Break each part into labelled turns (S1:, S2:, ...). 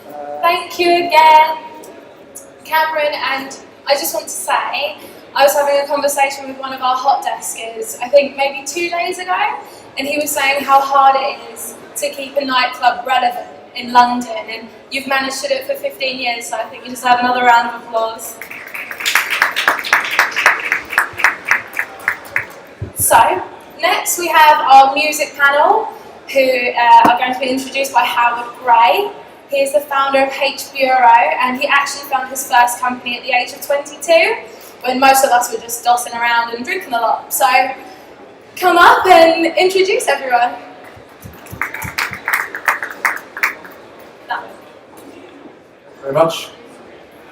S1: Thank you again, Cameron, and I just want to say, I was having a conversation with one of our hot deskers, I think maybe 2 days ago, and he was saying how hard it is to keep a nightclub relevant in London, and you've managed to do it for 15 years, so I think you deserve another round of applause. So, next we have our music panel, who are going to be introduced by Howard Gray. He is the founder of H Bureau, and he actually founded his first company at the age of 22, when most of us were just dossing around and drinking a lot. So, come up and introduce everyone.
S2: Very much.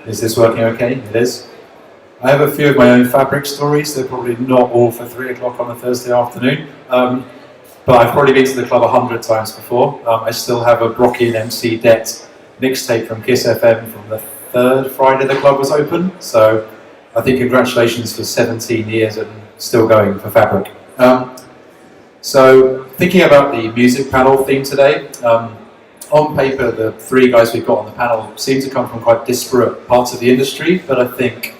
S2: Is this working okay? It is. I have a few of my own fabric stories. They're probably not all for 3 o'clock on a Thursday afternoon. But I've probably been to the club 100 times before. I still have a Brocky and MC Det mixtape from Kiss FM from the 3rd Friday the club was open. So I think congratulations for 17 years and still going for fabric. So thinking about the music panel theme today, on paper, the 3 guys we've got on the panel seem to come from quite disparate parts of the industry, but I think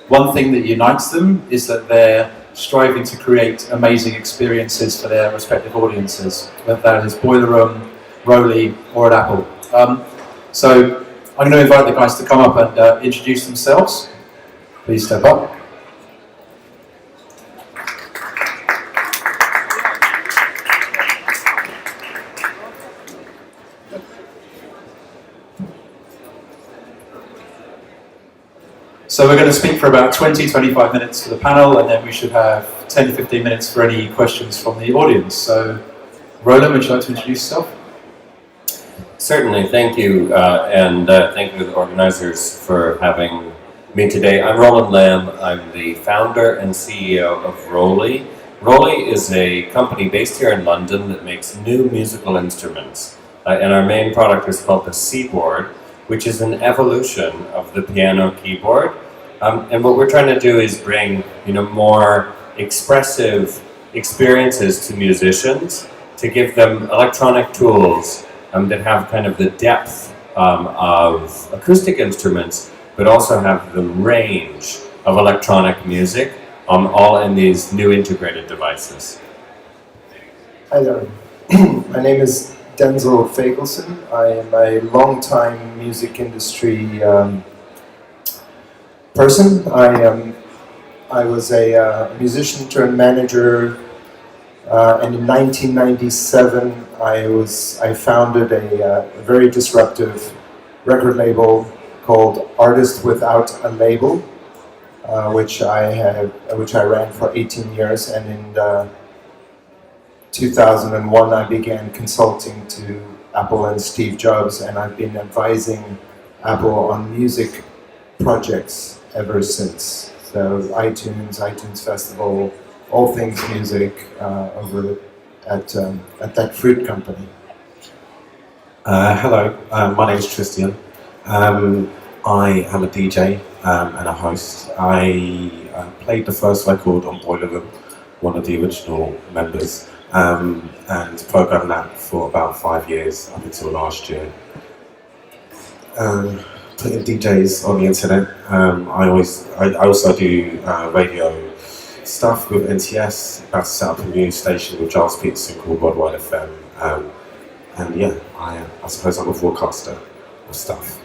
S2: one thing that unites them is that they're striving to create amazing experiences for their respective audiences, whether that is Boiler Room, Roli, or at Apple. So I'm going to invite the guys to come up and introduce themselves. Please step up. So we're going to speak for about 20-25 minutes for the panel, and then we should have 10 to 15 minutes for any questions from the audience. So, Roland, would you like to introduce yourself?
S3: Certainly, thank you, and thank you to the organizers for having me today. I'm Roland Lamb. I'm the founder and CEO of Roli. Roli is a company based here in London that makes new musical instruments, and our main product is called the Seaboard, which is an evolution of the piano keyboard. And what we're trying to do is bring, more expressive experiences to musicians, to give them electronic tools that have kind of the depth of acoustic instruments, but also have the range of electronic music, all in these new integrated devices.
S4: Hi there. My name is Denzyl Feigelson. I am a long-time music industry person. I was a musician turned manager, and in 1997 I founded a very disruptive record label called Artist Without a Label, which I ran for 18 years, and in 2001 I began consulting to Apple and Steve Jobs, and I've been advising Apple on music projects ever since. So iTunes Festival, all things music over at that fruit company.
S5: Hello, my name is Tian. I am a DJ and a host. I played the first record on Boiler Room, one of the original members, and programmed that for about 5 years up until last year. Putting DJs on the internet. I also do radio stuff with NTS. About to set up a new station with Giles Peterson called Worldwide FM. And yeah, I suppose I'm a broadcaster of stuff.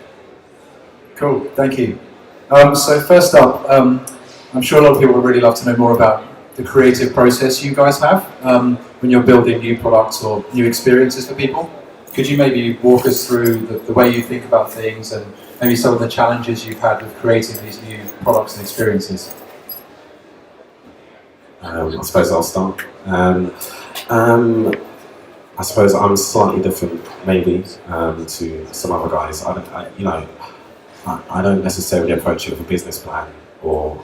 S2: Cool, thank you. So first up, I'm sure a lot of people would really love to know more about the creative process you guys have when you're building new products or new experiences for people. Could you maybe walk us through the way you think about things and maybe some of the challenges you've had with creating these new products and experiences?
S5: I suppose I'll start. I suppose I'm slightly different, maybe, to some other guys. I don't necessarily approach it with a business plan or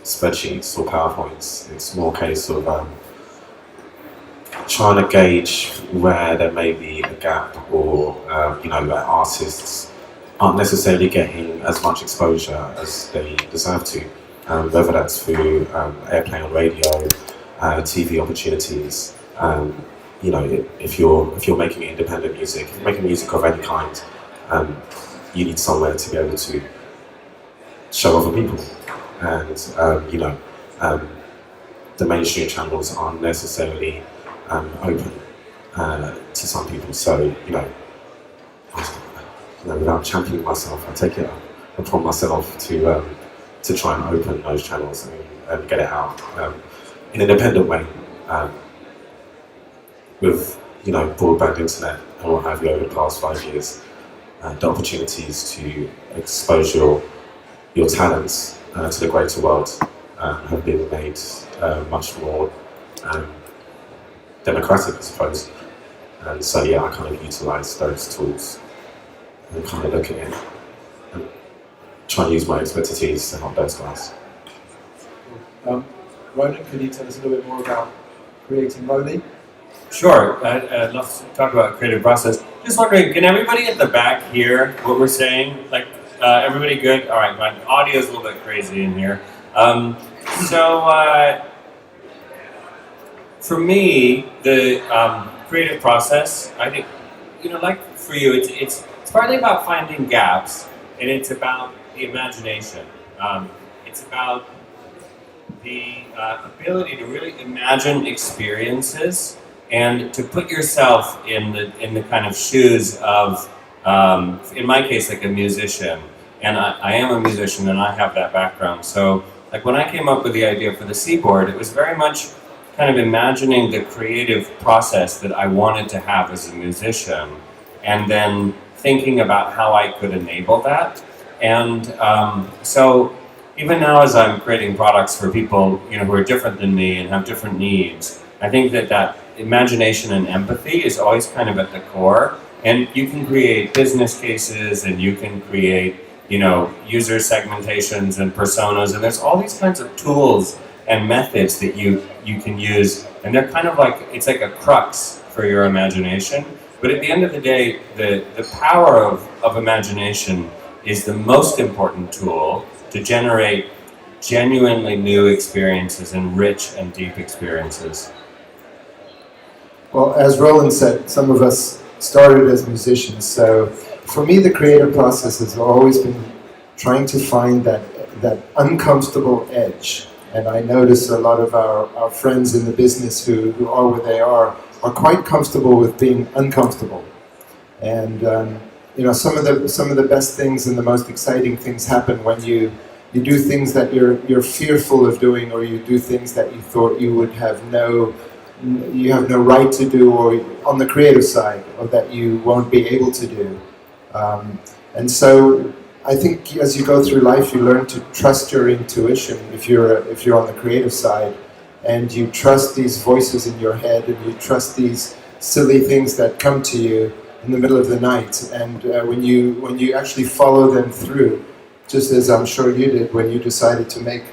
S5: spreadsheets or PowerPoints. It's more a case of trying to gauge where there may be a gap, or where artists aren't necessarily getting as much exposure as they deserve to, whether that's through airplay on radio, TV opportunities. If you're making independent music, if you're making music of any kind, you need somewhere to be able to show other people. And the mainstream channels aren't necessarily open to some people. So, without championing myself, I take it upon myself to try and open those channels and get it out in an independent way, with broadband internet and what have you over the past 5 years. The opportunities to expose your talents to the greater world have been made much more democratic, I suppose. And so, I kind of utilise those tools and kind of look at it and try and use my expertise to help those guys.
S2: Roland, can you tell us a little bit more about creating Roli?
S3: Sure, I'd love to talk about creative process. Just wondering, can everybody at the back hear what we're saying? Like, everybody good? All right, my audio is a little bit crazy in here. For me, the creative process, I think, like for you, it's partly about finding gaps, and it's about the imagination. It's about the ability to really imagine experiences and to put yourself in the kind of shoes of, in my case, like a musician. And I am a musician, and I have that background. So, like when I came up with the idea for the Seaboard, it was very much kind of imagining the creative process that I wanted to have as a musician, and then thinking about how I could enable that. And so even now, as I'm creating products for people who are different than me and have different needs, I think that imagination and empathy is always kind of at the core. And you can create business cases, and you can create user segmentations and personas, and there's all these kinds of tools and methods that you can use, and they're kind of like, it's like a crux for your imagination. But at the end of the day, the power of imagination is the most important tool to generate genuinely new experiences and rich and deep experiences.
S4: Well, as Roland said, some of us started as musicians, so for me the creative process has always been trying to find that uncomfortable edge. And I notice a lot of our friends in the business who are where they are quite comfortable with being uncomfortable. And some of the best things and the most exciting things happen when you do things that you're fearful of doing, or you do things that you thought you would have no right to do, or on the creative side, or that you won't be able to do. And so I think as you go through life, you learn to trust your intuition if you're on the creative side, and you trust these voices in your head, and you trust these silly things that come to you in the middle of the night. And when you actually follow them through, just as I'm sure you did when you decided to make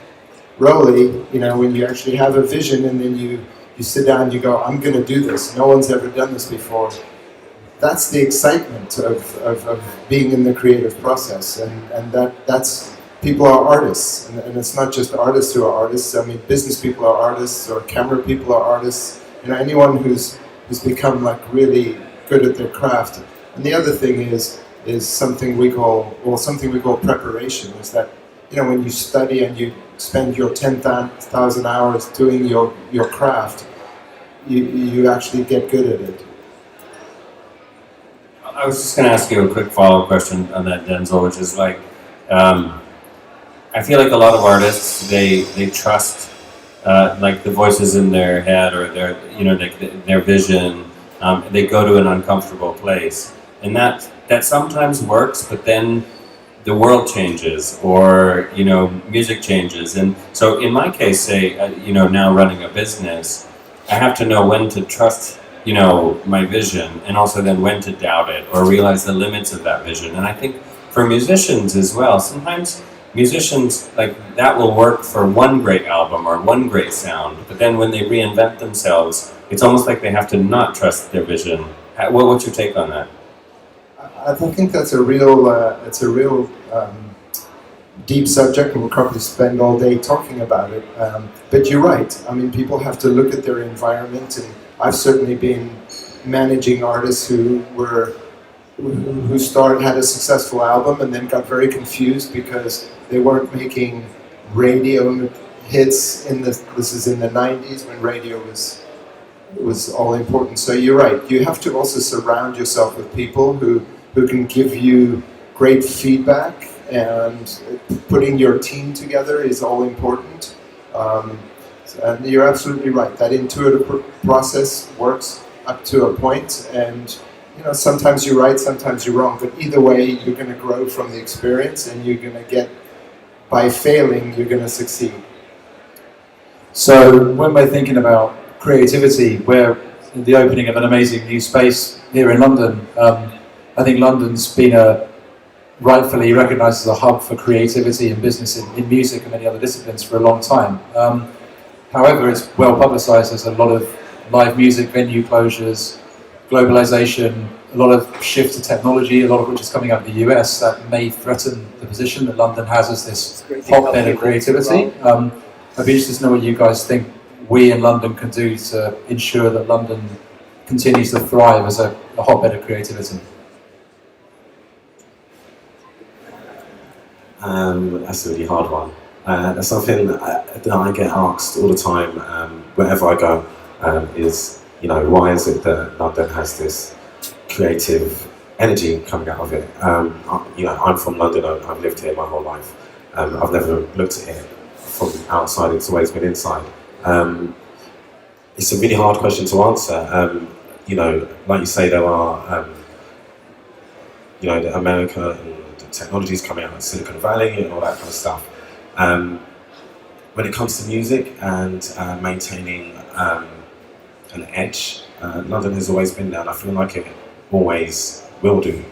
S4: Roli, when you actually have a vision and then you sit down and you go, I'm going to do this. No one's ever done this before. That's the excitement of being in the creative process, and that's people are artists, and it's not just artists who are artists. I mean, business people are artists, or camera people are artists. Anyone who's become like really good at their craft. And the other thing is something we call preparation. Is that when you study and you spend your 10,000 hours doing your craft, you actually get good at it.
S3: I was just going to ask you a quick follow-up question on that, Denzyl, which is like, I feel like a lot of artists, they trust like the voices in their head, or their vision. They go to an uncomfortable place, and that sometimes works, but then the world changes, or music changes. And so in my case, say now running a business, I have to know when to trust my vision, and also then when to doubt it or realize the limits of that vision. And I think for musicians as well, sometimes musicians, like, that will work for one great album or one great sound, but then when they reinvent themselves, it's almost like they have to not trust their vision. What's your take on that?
S4: I think that's a real deep subject, and we'll probably spend all day talking about it. But you're right. I mean, people have to look at their environment, and I've certainly been managing artists who were had a successful album and then got very confused because they weren't making radio hits this is in the 90s when radio was all important. So you're right, you have to also surround yourself with people who can give you great feedback, and putting your team together is all important. And you're absolutely right, that intuitive process works up to a point, and sometimes you're right, sometimes you're wrong, but either way you're going to grow from the experience, and you're going to by failing, you're going to succeed.
S2: So when we're thinking about creativity, we're in the opening of an amazing new space here in London. I think London's been rightfully recognised as a hub for creativity and business in music and many other disciplines for a long time. However, it's well publicised. There's a lot of live music venue closures, globalisation, a lot of shift to technology, a lot of which is coming out of the US that may threaten the position that London has as this hotbed of creativity. I'd be interested to know what you guys think we in London can do to ensure that London continues to thrive as a hotbed of creativity.
S5: That's a really hard one. That's something that I get asked all the time wherever I go, is, why is it that London has this creative energy coming out of it? I'm from London, I've lived here my whole life. I've never looked at it from outside, it's always been inside. It's a really hard question to answer. Like you say, there are, the America and the technologies coming out of Silicon Valley and all that kind of stuff. When it comes to music and maintaining an edge, London has always been there, and I feel like it always will do.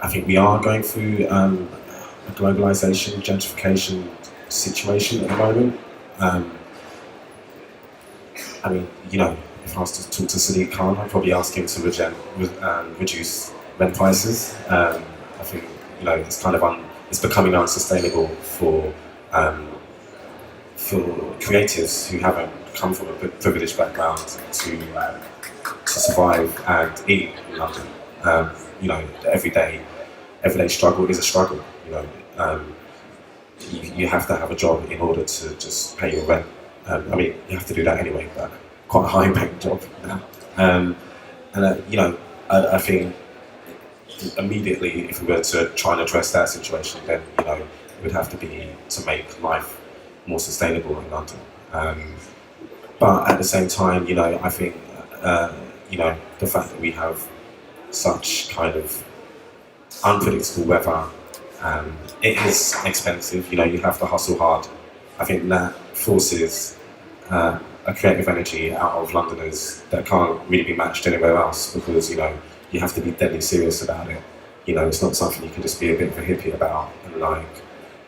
S5: I think we are going through a globalization, gentrification situation at the moment. If I was to talk to Sadiq Khan, I'd probably ask him to reduce rent prices. I think it's kind of it's becoming unsustainable for creatives who haven't come from a privileged background to survive and eat in London. The everyday struggle is a struggle. You have to have a job in order to just pay your rent. You have to do that anyway, but quite a high-paying job now. I think immediately, if we were to try and address that situation, then it would have to be to make life more sustainable in London. But at the same time, I think the fact that we have such kind of unpredictable weather, it is expensive. You have to hustle hard. I think that forces a creative energy out of Londoners that can't really be matched anywhere else, because you have to be deadly serious about it. It's not something you can just be a bit of a hippie about and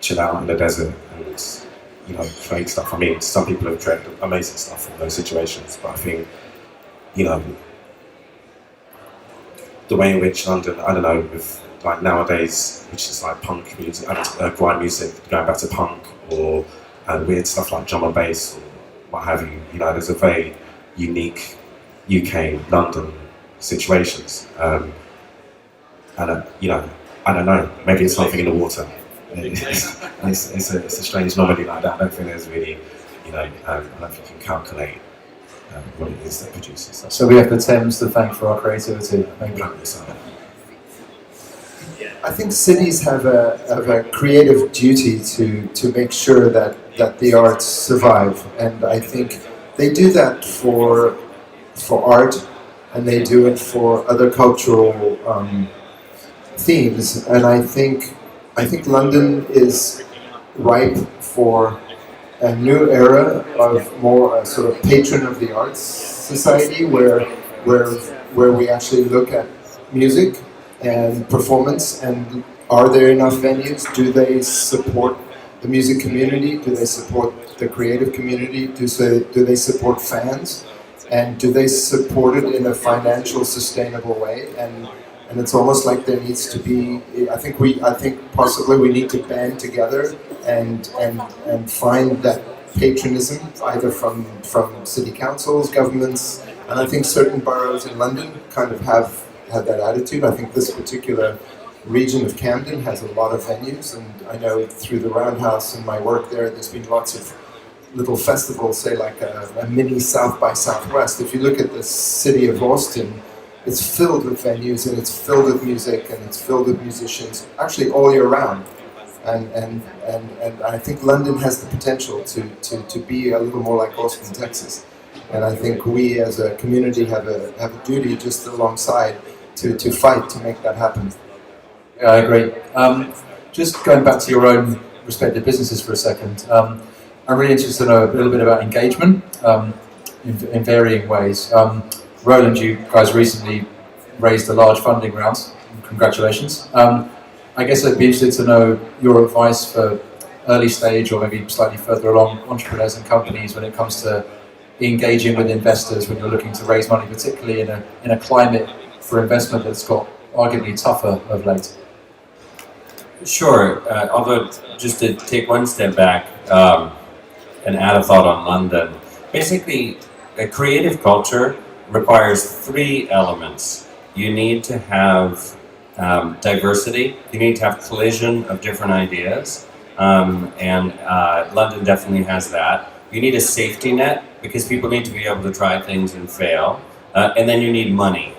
S5: chill out in the desert and create stuff. Some people have created amazing stuff from those situations, but I think the way in which London, I don't know, with nowadays, which is punk music, grind music, going back to punk, or weird stuff like drum and bass, or what have you. There's a very unique UK London situations, and I don't know. Maybe it's something in the water. It's a strange anomaly like that. I don't think there's really, I don't think you can calculate what it is that produces that.
S2: So we have the Thames to thank for our creativity. Maybe.
S4: I think cities have a creative duty to make sure that the arts survive, and I think they do that for art, and they do it for other cultural themes. And I think London is ripe for a new era of more a sort of patron of the arts society, where we actually look at music and performance, and are there enough venues? Do they support the music community? Do they support the creative community? Do they support fans? And do they support it in a financial, sustainable way? And it's almost like there needs to be. I think possibly we need to band together and find that patronism, either from city councils, governments, And I think certain boroughs in London kind of have had that attitude. I think this particular region of Camden has a lot of venues, and I know through the Roundhouse and my work there's been lots of little festivals, say like a mini South by Southwest. If you look at the city of Austin, it's filled with venues, and it's filled with music, and it's filled with musicians, actually all year round. And I think London has the potential to be a little more like Austin, Texas. And I think we as a community have a duty just alongside to fight to make that happen.
S2: Yeah, I agree. Just going back to your own respective businesses for a second, I'm really interested to know a little bit about engagement in varying ways. Roland, you guys recently raised a large funding round. Congratulations. I guess I'd be interested to know your advice for early stage or maybe slightly further along entrepreneurs and companies when it comes to engaging with investors when you're looking to raise money, particularly in a climate for investment that's got arguably tougher of late.
S3: Sure, although just to take one step back and add a thought on London, basically a creative culture requires three elements. You need to have diversity, you need to have collision of different ideas, and London definitely has that. You need a safety net because people need to be able to try things and fail, and then you need money.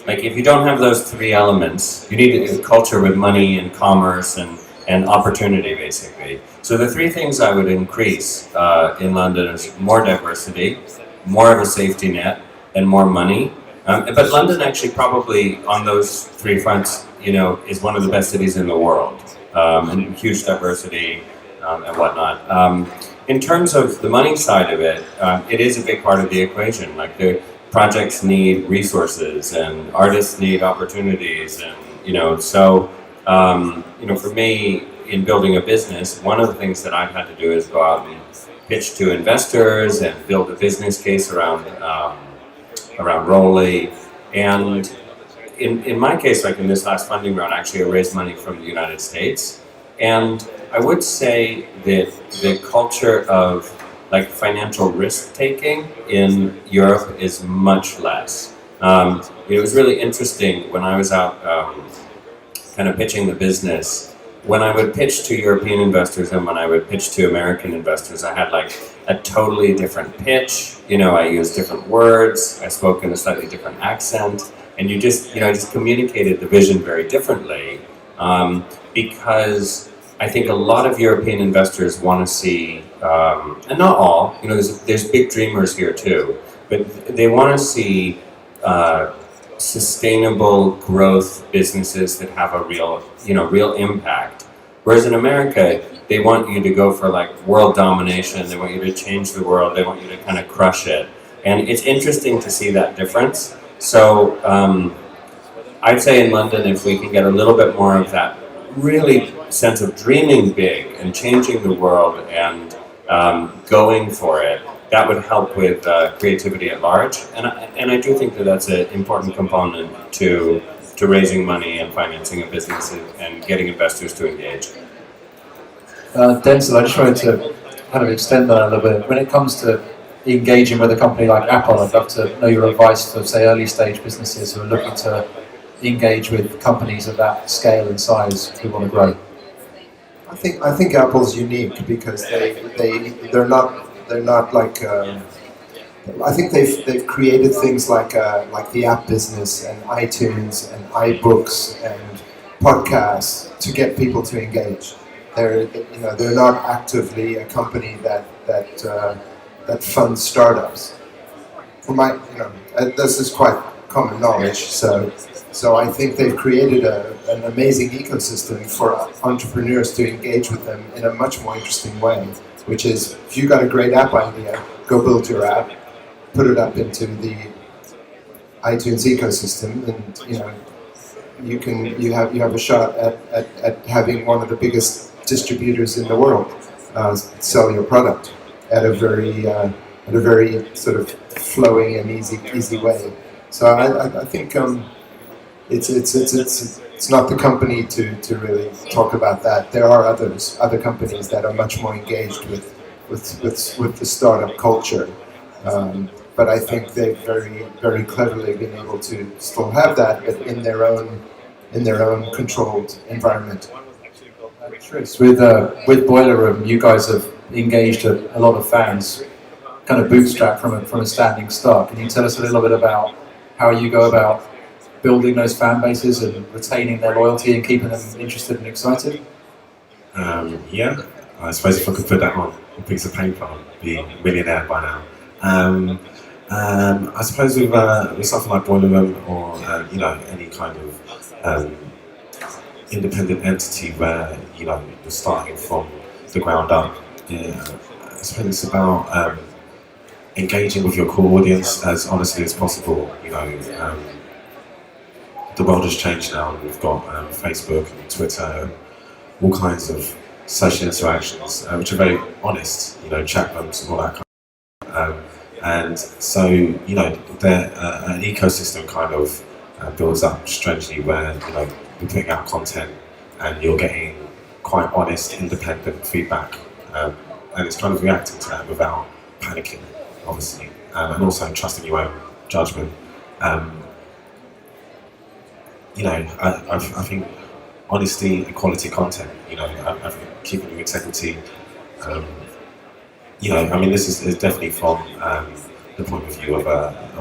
S3: Like if you don't have those three elements, you need a culture with money and commerce and opportunity basically. So the three things I would increase in London is more diversity, more of a safety net, and more money. But London actually probably on those three fronts, is one of the best cities in the world, and huge diversity and whatnot. In terms of the money side of it, it is a big part of the equation. Like the projects need resources and artists need opportunities, and for me in building a business, one of the things that I've had to do is go out and pitch to investors and build a business case around Roli. And in my case, like in this last funding round, actually I raised money from the United States. And I would say that the culture of like financial risk taking in Europe is much less. It was really interesting when I was out kind of pitching the business. When I would pitch to European investors and when I would pitch to American investors, I had like a totally different pitch. I used different words. I spoke in a slightly different accent, and I just communicated the vision very differently. Because I think a lot of European investors want to see, and not all, there's big dreamers here too, but they want to see sustainable growth businesses that have a real impact. Whereas in America, they want you to go for like world domination, they want you to change the world, they want you to kind of crush it. And it's interesting to see that difference. So I'd say in London, if we can get a little bit more of that really sense of dreaming big and changing the world and going for it, that would help with creativity at large. And I do think that that's an important component to raising money and financing a business and getting investors to engage.
S2: Denzyl, I just wanted to kind of extend that a little bit. When it comes to engaging with a company like Apple, I'd love to know your advice for, say, early stage businesses who are looking to engage with companies of that scale and size who want to grow.
S4: I think Apple's unique because they're not like. I think they've created things like the app business and iTunes and iBooks and podcasts to get people to engage. They're not actively a company that funds startups. This is quite common knowledge. So I think they've created an amazing ecosystem for entrepreneurs to engage with them in a much more interesting way, which is if you got a great app idea, go build your app, put it up into the iTunes ecosystem, and you have a shot at having one of the biggest distributors in the world sell your product at a very sort of flowing and easy way. So I think it's not the company to really talk about that. There are other companies that are much more engaged with the startup culture. but I think they've very cleverly been able to still have that, but in their own controlled environment.
S2: Thris, with Boiler Room, you guys have engaged a lot of fans, kind of bootstrapped from a standing start. Can you tell us a little bit about how you go about building those fan bases and retaining their loyalty and keeping them interested and excited?
S5: Yeah, I suppose if I could put that on a piece of paper, I'd be a millionaire by now. I suppose with something like Boiler Room or any kind of independent entity where you're starting from the ground up. Yeah, I suppose it's about engaging with your core audience as honestly as possible. The world has changed now. We've got Facebook and Twitter, all kinds of social interactions, which are very honest. Chat rooms and all that kind of. And so an ecosystem kind of builds up strangely where you're putting out content and you're getting quite honest, independent feedback, and it's kind of reacting to that without panicking, obviously, and also trusting your own judgment. I think honesty and quality content. I think keeping your integrity. This is definitely from the point of view of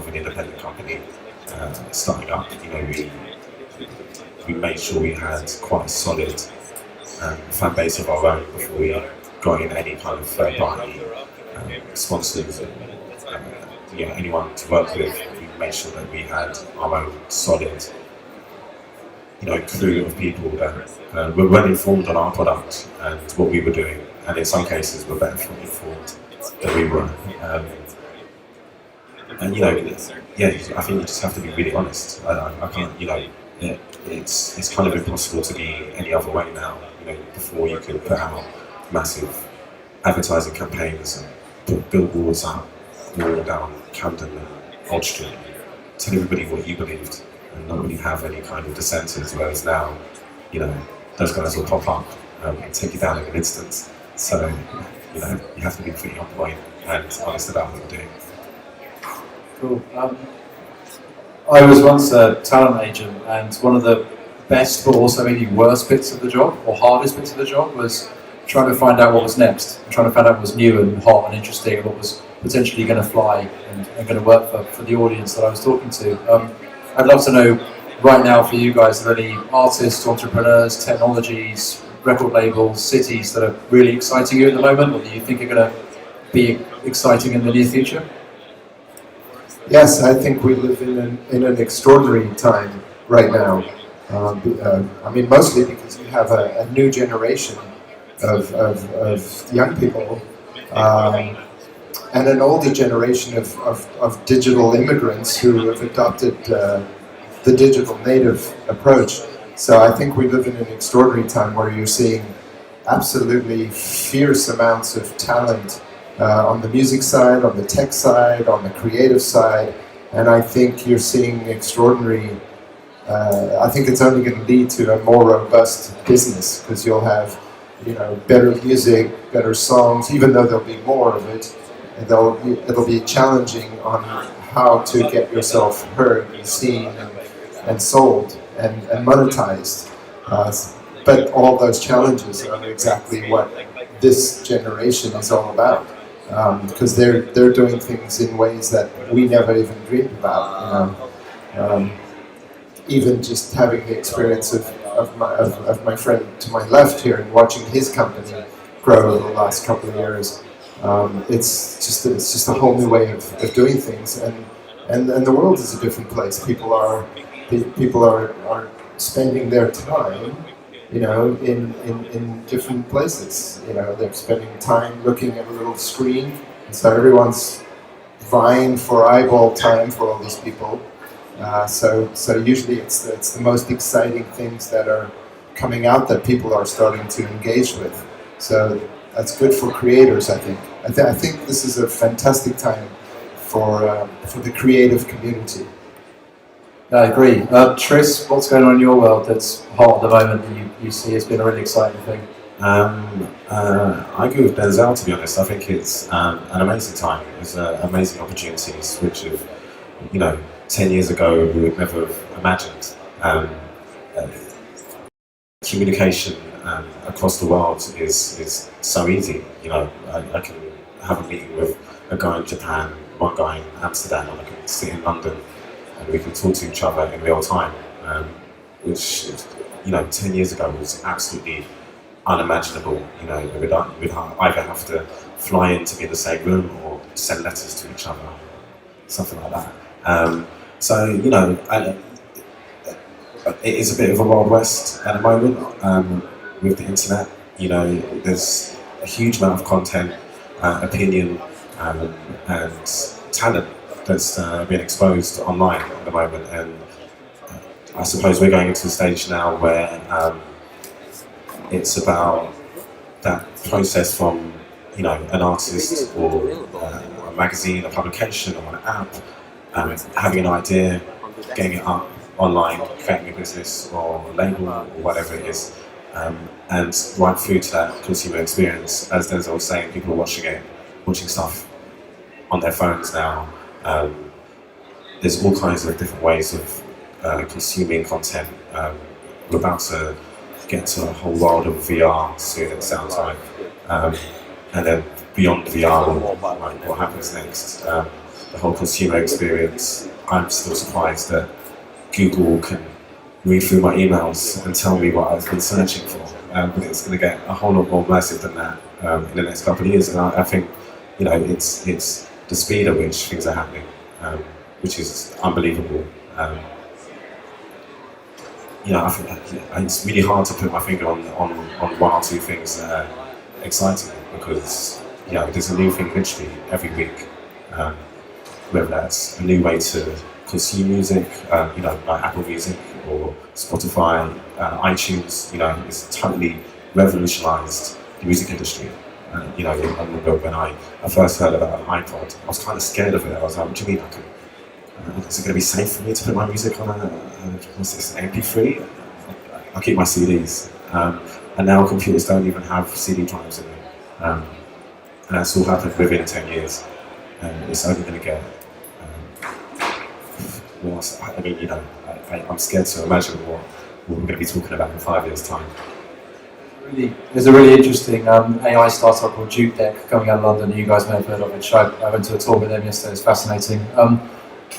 S5: an independent company starting up. We made sure we had quite a solid fan base of our own before we got in any kind of third-party sponsors and anyone to work with. We made sure that we had our own solid crew of people that were well informed on our product and what we were doing, and in some cases were better informed than we were. I think you just have to be really honest. I can't, it's kind of impossible to be any other way now. Before you could put out massive advertising campaigns and put billboards up all down Camden and Old Street, tell everybody what you believed and not really have any kind of dissenters, whereas now, those guys will pop up and take you down in an instant. So, you have to be pretty on point and honest about what you're doing.
S2: Cool. I was once a talent agent, and one of the best but also maybe worst bits of the job, or hardest bits of the job, was trying to find out what was next, and trying to find out what was new and hot and interesting, and what was potentially going to fly and going to work for the audience that I was talking to. I'd love to know right now for you guys, are there any artists, entrepreneurs, technologies, record labels, cities that are really exciting you at the moment, or that you think are going to be exciting in the near future?
S4: Yes, I think we live in an extraordinary time right now. Mostly because you have a new generation of young people and an older generation of digital immigrants who have adopted the digital native approach. So I think we live in an extraordinary time where you're seeing absolutely fierce amounts of talent on the music side, on the tech side, on the creative side, and I think you're seeing extraordinary. I think it's only going to lead to a more robust business because you'll have, better music, better songs. Even though there'll be more of it, it'll be challenging on how to get yourself heard and seen and sold and monetized. But all those challenges are exactly what this generation is all about. Because they're doing things in ways that we never even dreamed about. Even just having the experience of my friend to my left here and watching his company grow over the last couple of years, it's just a whole new way of doing things, and the world is a different place. People are spending their time, in different places. They're spending time looking at a little screen, and so everyone's vying for eyeball time for all these people. So usually it's the most exciting things that are coming out that people are starting to engage with. So that's good for creators, I think. I think this is a fantastic time for the creative community.
S2: I agree. Thris, what's going on in your world that's hot at the moment that you see has been a really exciting thing?
S5: I agree with Denzyl, to be honest. I think it's an amazing time. It's amazing opportunities, which have, 10 years ago we would never have imagined. Communication across the world is so easy. I can have a meeting with a guy in Japan, one guy in Amsterdam, and I can sit in London, and we can talk to each other in real time, which 10 years ago was absolutely unimaginable. We'd either have to fly in to be in the same room or send letters to each other, something like that. It is a bit of a Wild West at the moment with the internet. There's a huge amount of content, opinion, and talent that's being exposed online at the moment. And I suppose we're going into a stage now where it's about that process from an artist or a magazine, a publication, or an app, having an idea, getting it up online, creating a business or a label or whatever it is, and right through to that consumer experience. As Denzyl was saying, people are watching stuff on their phones now. There's all kinds of different ways of consuming content. We're about to get to a whole world of VR soon, it sounds like, and then beyond VR, what happens next? The whole consumer experience. I'm still surprised that Google can read through my emails and tell me what I've been searching for, but it's going to get a whole lot more immersive than that in the next couple of years. And I think it's the speed at which things are happening, which is unbelievable. I think it's really hard to put my finger on one or two things that are exciting, because there's a new thing literally every week. Whether that's a new way to consume music, like Apple Music or Spotify, iTunes, it's totally revolutionized the music industry. I remember when I first heard about an iPod, I was kind of scared of it. I was like, what do you mean is it going to be safe for me to put my music on an MP3? I'll keep my CDs. And now computers don't even have CD drives in them. And that's all happened within 10 years. And it's only going to get worse. I'm scared to imagine what we're going to be talking about in 5 years' time.
S2: There's a really interesting AI startup called Juke Deck coming out of London. You guys may have heard of it. I went to a talk with them yesterday. It's fascinating.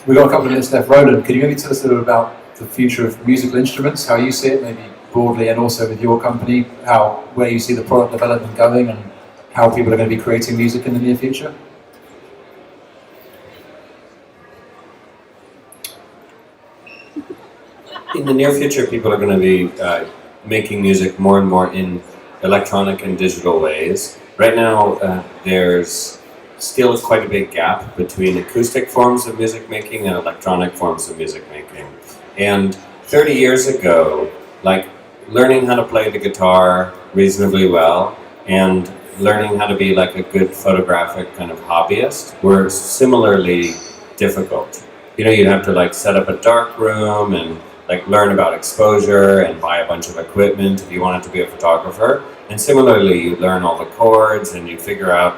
S2: We've got a couple of minutes left. Roland, could you maybe tell us a little about the future of musical instruments, how you see it, maybe broadly, and also with your company, where you see the product development going, and how people are going to be creating music in the near future?
S3: In the near future, people are going to be making music more and more in electronic and digital ways. Right now, there's still quite a big gap between acoustic forms of music making and electronic forms of music making. And 30 years ago, learning how to play the guitar reasonably well and learning how to be a good photographic kind of hobbyist were similarly difficult. You'd have to set up a dark room and learn about exposure and buy a bunch of equipment if you wanted to be a photographer. And similarly, you learn all the chords and you figure out,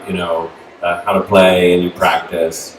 S3: how to play, and you practice.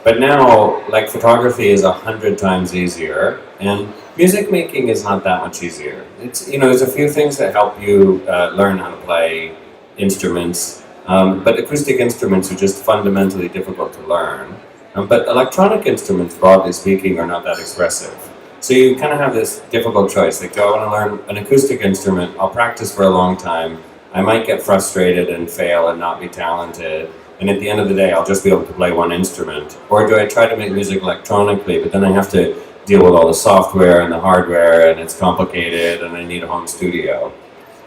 S3: But now, photography is 100 times easier, and music making is not that much easier. It's, there's a few things that help you learn how to play instruments, but acoustic instruments are just fundamentally difficult to learn. But electronic instruments, broadly speaking, are not that expressive. So you kind of have this difficult choice. I want to learn an acoustic instrument, I'll practice for a long time, I might get frustrated and fail and not be talented, and at the end of the day I'll just be able to play one instrument. Or do I try to make music electronically, but then I have to deal with all the software and the hardware, and it's complicated, and I need a home studio.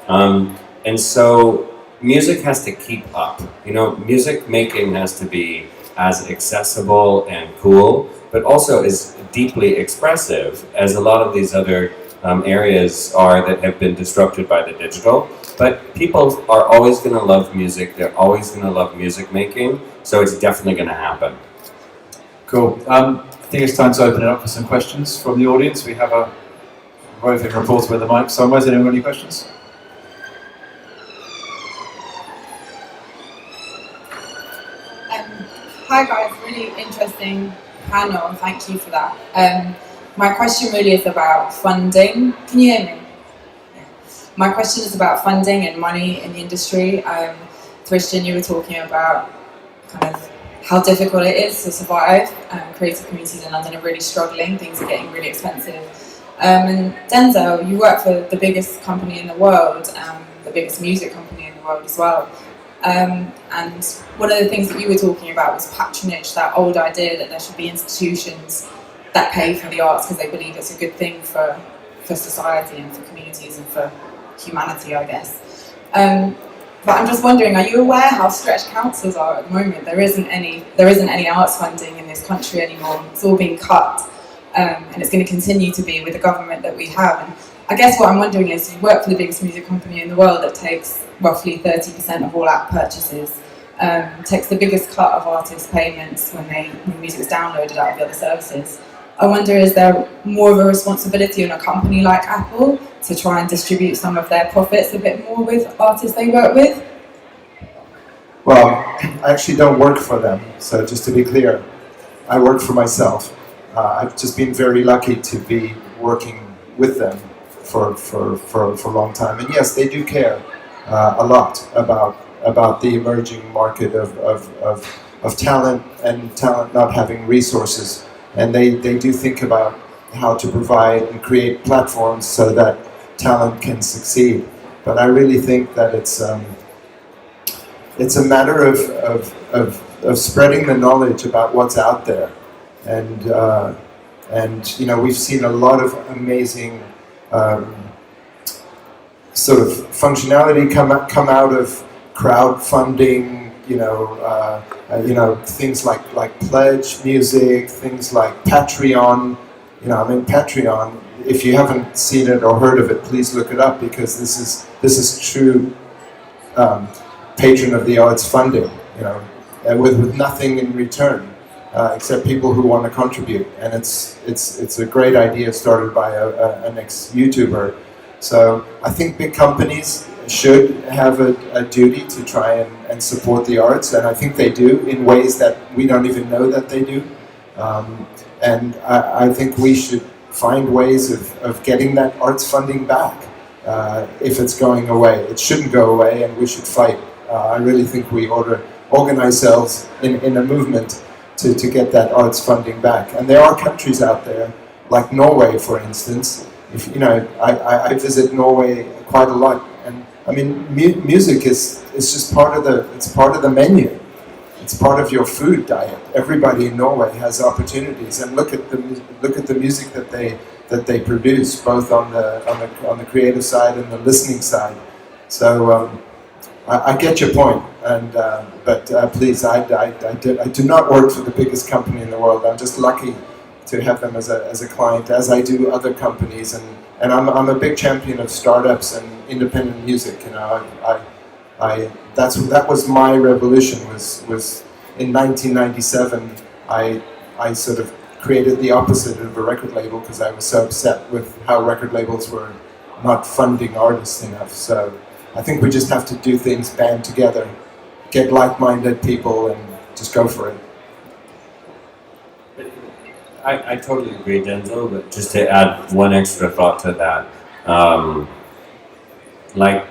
S3: And so music has to keep up. Music making has to be as accessible and cool, but also as deeply expressive as a lot of these other areas are that have been disrupted by the digital. But people are always going to love music, they're always going to love music making, so it's definitely going to happen.
S2: Cool. I think it's time to open it up for some questions from the audience. We have a roving reporter with a mic somewhere. Has anyone got any questions?
S6: really interesting panel. Thank you for that. My question really is about funding. Can you hear me? Yeah. My question is about funding and money in the industry. Thris, you were talking about kind of how difficult it is to survive. Creative communities in London are really struggling. Things are getting really expensive. And Denzyl, you work for the biggest company in the world, the biggest music company in the world as well. And one of the things that you were talking about was patronage, that old idea that there should be institutions that pay for the arts because they believe it's a good thing for society and for communities and for humanity, I guess. But I'm just wondering, are you aware how stretched councils are at the moment? There isn't any arts funding in this country anymore. It's all being cut, and it's going to continue to be with the government that we have. And I guess what I'm wondering is, you work for the biggest music company in the world that takes roughly 30% of all app purchases, takes the biggest cut of artists' payments when music is downloaded out of the other services. I wonder, is there more of a responsibility on a company like Apple to try and distribute some of their profits a bit more with artists they work with?
S4: Well, I actually don't work for them, so just to be clear, I work for myself. I've just been very lucky to be working with them for a long time. And yes, they do care a lot about the emerging market of talent and talent not having resources. And they do think about how to provide and create platforms so that talent can succeed. But I really think that it's a matter of spreading the knowledge about what's out there. And you know, we've seen a lot of amazing sort of functionality come out of crowdfunding. You know, things like Pledge Music, things like Patreon. You know, I mean, Patreon. If you haven't seen it or heard of it, please look it up, because this is true patron of the arts funding. You know, with nothing in return except people who want to contribute, and it's a great idea started by an ex-YouTuber. So I think big companies should have a duty to try and support the arts, and I think they do in ways that we don't even know that they do. And I think we should find ways of getting that arts funding back if it's going away. It shouldn't go away, and we should fight. I really think we ought to organize ourselves in a movement to get that arts funding back. And there are countries out there, like Norway, for instance. If you know, I visit Norway quite a lot, and I mean, music is just part of the menu. It's part of your food diet. Everybody in Norway has opportunities, and look at the music that they produce, both on the creative side and the listening side. So I get your point, and but please, I do not work for the biggest company in the world. I'm just lucky to have them as a client, as I do other companies, and I'm a big champion of startups and independent music. You know, that was my revolution. Was in 1997. I sort of created the opposite of a record label because I was so upset with how record labels were not funding artists enough. So I think we just have to do things, band together, get like-minded people, and just go for it.
S3: I totally agree, Denzyl, but just to add one extra thought to that, like,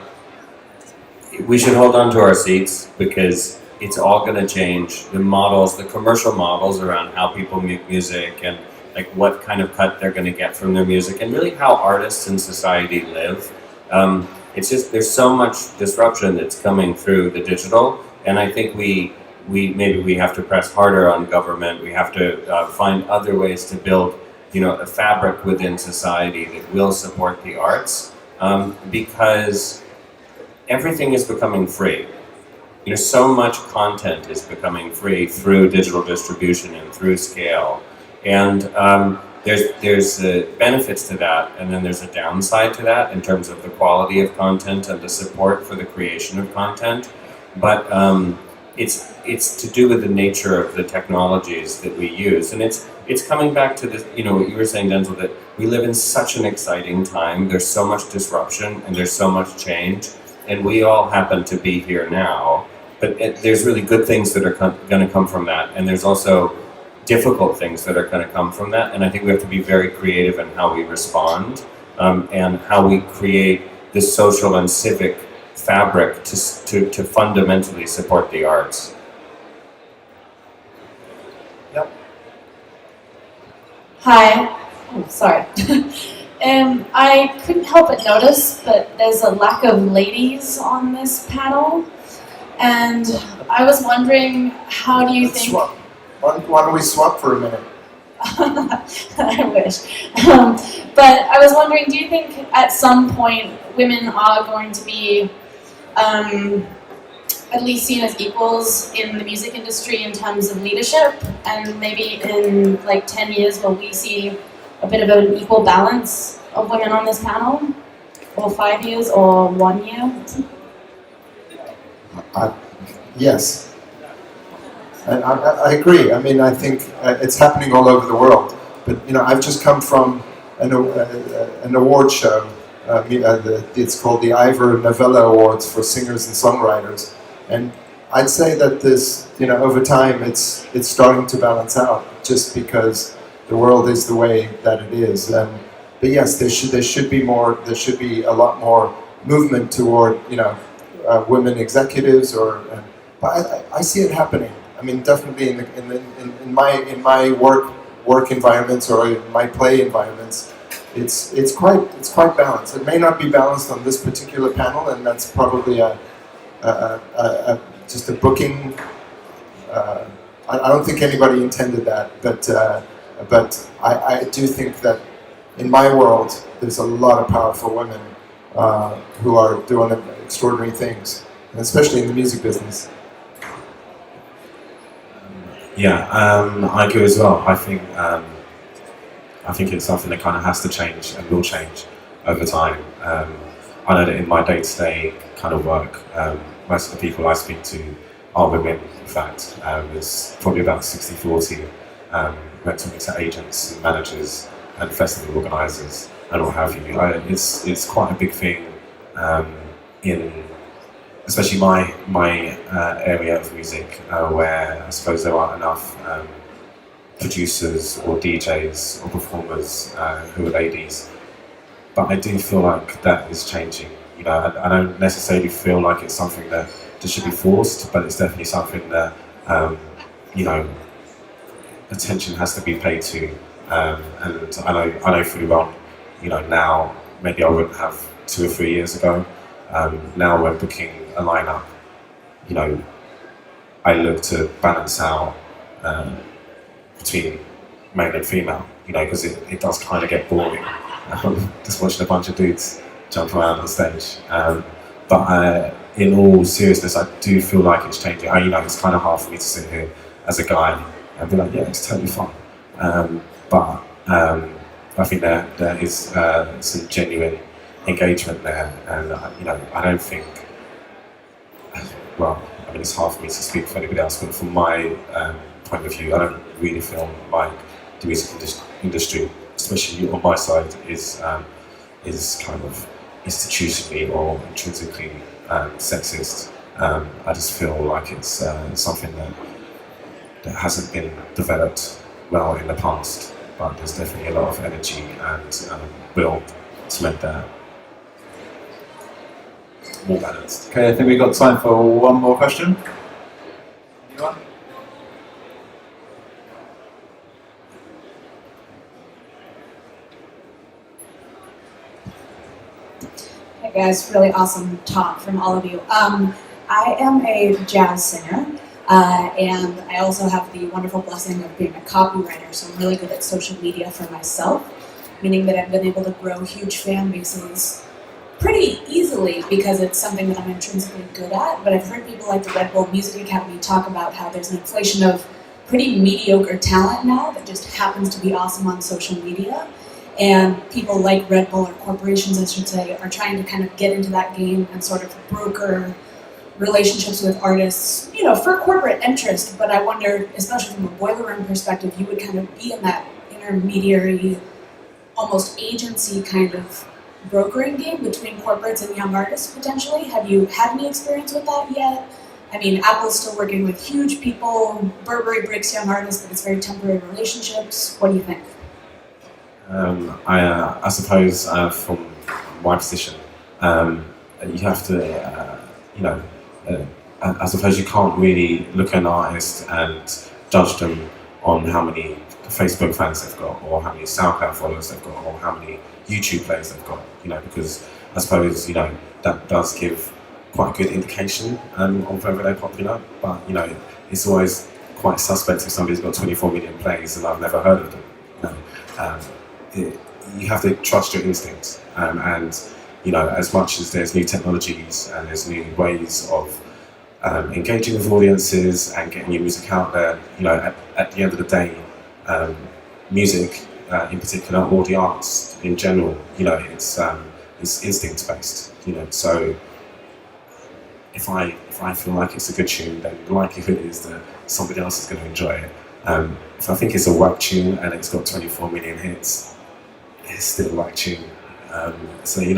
S3: we should hold on to our seats, because it's all going to change. The models, the commercial models around how people make music, and like what kind of cut they're going to get from their music, and really how artists in society live. It's just, there's so much disruption that's coming through the digital, and I think we have to press harder on government. We have to find other ways to build, you know, a fabric within society that will support the arts, because everything is becoming free. You know, so much content is becoming free through digital distribution and through scale, and there's benefits to that, and then there's a downside to that in terms of the quality of content and the support for the creation of content. But it's to do with the nature of the technologies that we use, and it's coming back to this, you know, what you were saying, Denzyl, that we live in such an exciting time. There's so much disruption and there's so much change, and we all happen to be here now. there's really good things that are going to come from that, and there's also difficult things that are going to come from that. And I think we have to be very creative in how we respond and how we create this social and civic fabric to fundamentally support the arts.
S4: Yep.
S7: Hi. Oh, sorry. I couldn't help but notice that there's a lack of ladies on this panel, and I was wondering, how do you
S4: Let's
S7: think...
S4: swap. Why don't we swap for a minute?
S7: I wish. But I was wondering, do you think at some point women are going to be at least seen as equals in the music industry in terms of leadership, and maybe in like 10 years will we see a bit of an equal balance of women on this panel? Or 5 years, or 1 year?
S4: Yes. And I agree. I mean, I think it's happening all over the world. But, you know, I've just come from an award show. It's called the Ivor Novella Awards for singers and songwriters. And I'd say that this, you know, over time, it's starting to balance out, just because the world is the way that it is. But yes, there should be more. There should be a lot more movement toward, you know, women executives. But I see it happening. I mean, definitely in my work environments or in my play environments, it's quite balanced. It may not be balanced on this particular panel, and that's probably just a booking. I don't think anybody intended that, but I do think that in my world there's a lot of powerful women who are doing extraordinary things, and especially in the music business.
S5: Yeah, I agree as well. I think it's something that kind of has to change and will change over time. I know that in my day-to-day kind of work, most of the people I speak to are women. In fact, it's probably about 60-40. When talking to agents and managers and festival organisers and what have you, it's quite a big thing in. Especially my area of music, where I suppose there aren't enough producers or DJs or performers who are ladies. But I do feel like that is changing. You know, I don't necessarily feel like it's something that should be forced, but it's definitely something that you know, attention has to be paid to. And I know through well, you know, now maybe I wouldn't have 2 or 3 years ago. Now we're booking a lineup, you know, I look to balance out between male and female, you know, because it does kind of get boring just watching a bunch of dudes jump around on stage. But in all seriousness, I do feel like it's changing. You know, it's kind of hard for me to sit here as a guy and be like, yeah, it's totally fine. But I think there is some genuine engagement there, and you know, I don't think. Well, I mean, it's hard for me to speak for anybody else, but from my point of view, I don't really feel like the music industry, especially on my side, is kind of institutionally or intrinsically sexist. I just feel like it's something that hasn't been developed well in the past, but there's definitely a lot of energy and will to make that more balanced.
S2: Okay, I think we've got time for one more question. Anyone?
S8: Hey guys, really awesome talk from all of you. I am a jazz singer, and I also have the wonderful blessing of being a copywriter, so I'm really good at social media for myself, meaning that I've been able to grow huge fan bases pretty easily because it's something that I'm intrinsically good at. But I've heard people like the Red Bull Music Academy talk about how there's an inflation of pretty mediocre talent now that just happens to be awesome on social media. And people like Red Bull, or corporations I should say, are trying to kind of get into that game and sort of broker relationships with artists, you know, for corporate interest. But I wonder, especially from a boiler room perspective, you would kind of be in that intermediary, almost agency kind of brokering game between corporates and young artists potentially. Have you had any experience with that yet? I mean, Apple's still working with huge people. Burberry breaks young artists, but it's very temporary relationships. What do you think?
S5: I suppose from my position, you have to, I suppose you can't really look at an artist and judge them on how many Facebook fans they've got, or how many SoundCloud followers they've got, or how many YouTube plays they've got, because I suppose, that does give quite a good indication of whether they're popular, but, it's always quite suspect if somebody's got 24 million plays and I've never heard of them. You have to trust your instincts, and as much as there's new technologies and there's new ways of engaging with audiences and getting your music out there, at the end of the day, music in particular, or the arts in general, it's instinct based. So if I feel like it's a good tune, then the likelihood is that somebody else is going to enjoy it. If I think it's a whack tune and it's got 24 million hits, it's still a whack tune. So it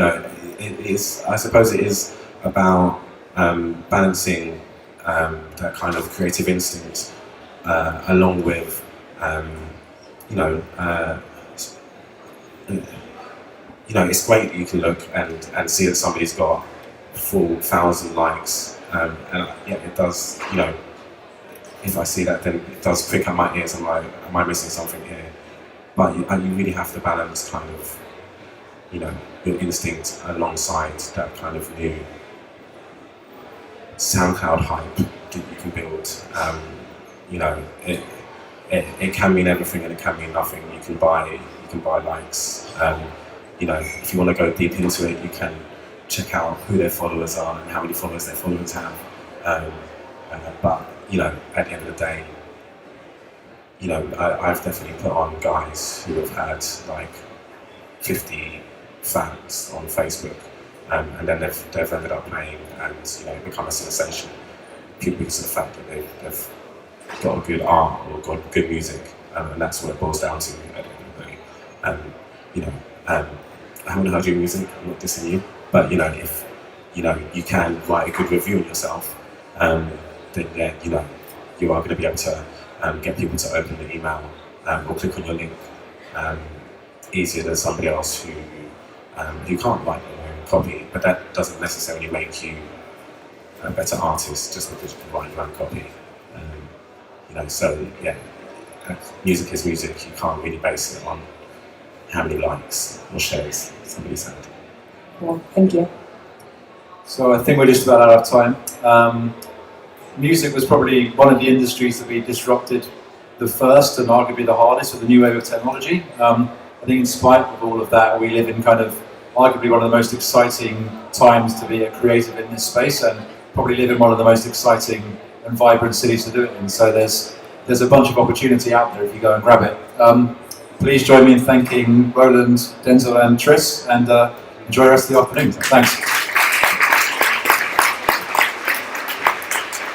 S5: is. I suppose it is about balancing that kind of creative instinct along with it's great that you can look and see that somebody's got 4,000 likes, and it does. If I see that, then it does prick up my ears. I'm like, am I missing something here? But you really have to balance kind of, your instinct alongside that kind of new SoundCloud hype that you can build. It can mean everything and it can mean nothing. You can buy likes. If you want to go deep into it, you can check out who their followers are and how many followers their followers have. But at the end of the day, I've definitely put on guys who have had like 50 fans on Facebook, and then they've ended up playing and become a sensation because of the fact that they've got a good art or got good music, and that's what it boils down to at the end of the day. I haven't heard your music, I'm not dissing you, but if you can write a good review on yourself, then you are going to be able to get people to open the email or click on your link easier than somebody else who can't write their own copy. But that doesn't necessarily make you a better artist just because you can write your own copy. Music is music. You can't really base it on how many likes or shares somebody's had.
S6: Yeah, thank you.
S2: So I think we're just about out of time. Music was probably one of the industries that we disrupted the first and arguably the hardest with the new wave of technology. I think in spite of all of that, we live in kind of arguably one of the most exciting times to be a creative in this space, and probably live in one of the most exciting and vibrant cities to do it in. So there's a bunch of opportunity out there if you go and grab it. Please join me in thanking Roland, Denzyl and Thris, and enjoy the rest of the afternoon. Thanks.